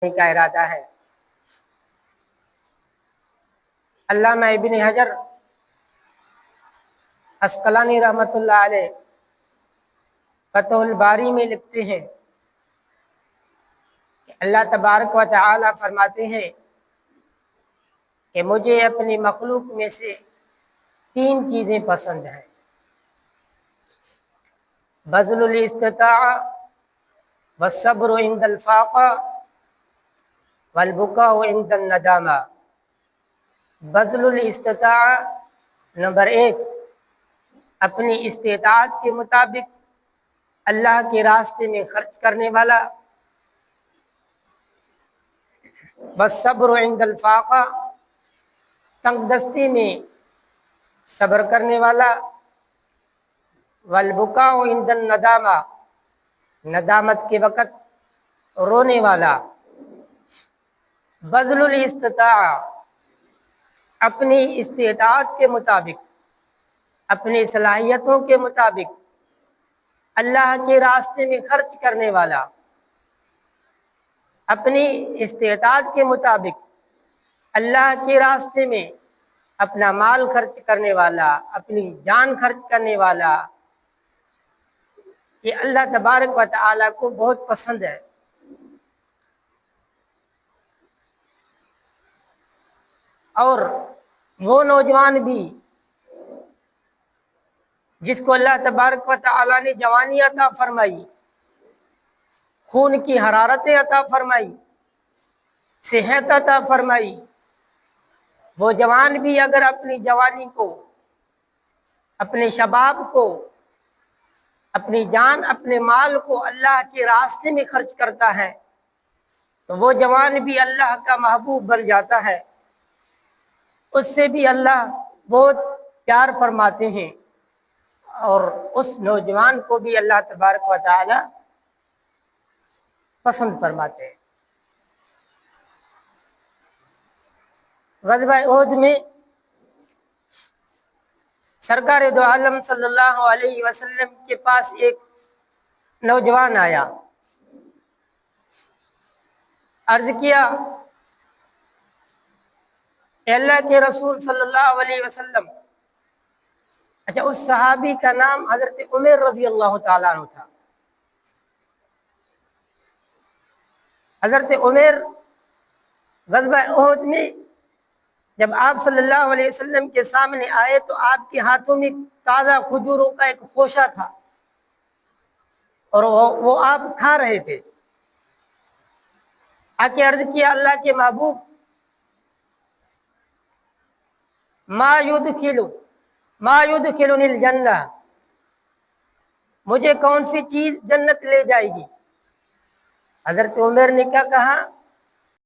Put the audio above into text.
کا ارادہ ہے۔ علامہ ابن حجر عسقلانی رحمۃ اللہ علیہ فتح الباری میں لکھتے ہیں کہ اللہ تبارک و تعالی فرماتے ہیں کہ مجھے اپنی مخلوق میں سے 3 چیزیں پسند ہیں: بذل الاستطاعہ والصبر عند الفاقہ والبکاء عند الندامہ۔ بذل الاستطاعہ، نمبر 1، اپنی استطاعت کے مطابق اللہ کے راستے میں خرچ کرنے والا، والصبر عند الفاقہ، تنگ دستی میں صبر کرنے والا، والبکاء عند الندامہ، ندامت کے وقت رونے والا۔ بذل الاستطاعہ، اپنی استطاعت کے مطابق، اپنی صلاحیتوں کے مطابق اللہ کے راستے میں خرچ کرنے والا، اپنی استطاعت کے مطابق اللہ کے راستے میں اپنا مال خرچ کرنے والا، اپنی جان خرچ کرنے والا، یہ اللہ تبارک و تعالیٰ کو بہت پسند ہے۔ اور وہ نوجوان بھی جس کو اللہ تبارک و تعالیٰ نے جوانی عطا فرمائی، خون کی حرارتیں عطا فرمائی، صحت عطا فرمائی، وہ جوان بھی اگر اپنی جوانی کو، اپنے شباب کو، اپنی جان، اپنے مال کو اللہ کے راستے میں خرچ کرتا ہے تو وہ جوان بھی اللہ کا محبوب بن جاتا ہے، اس سے بھی اللہ بہت پیار فرماتے ہیں، اور اس نوجوان کو بھی اللہ تبارک و تعالی پسند فرماتے ہیں۔ غزوہ احد میں سرکار دو عالم صلی اللہ علیہ وسلم کے پاس ایک نوجوان آیا، عرض کیا، اے اللہ کے رسول صلی اللہ علیہ وسلم، اچھا اس صحابی کا نام حضرت عمر رضی اللہ تعالیٰ عنہ تھا۔ حضرت عمر غزوہ احد میں جب آپ صلی اللہ علیہ وسلم کے سامنے آئے تو آپ کے ہاتھوں میں تازہ کھجوروں کا ایک خوشہ تھا اور وہ آپ کھا رہے تھے۔ آ کے عرض کیا، اللہ کے محبوب، ما یدخلنی الجنہ، مجھے کون سی چیز جنت لے جائے گی؟ حضرت عمر نے کیا کہا؟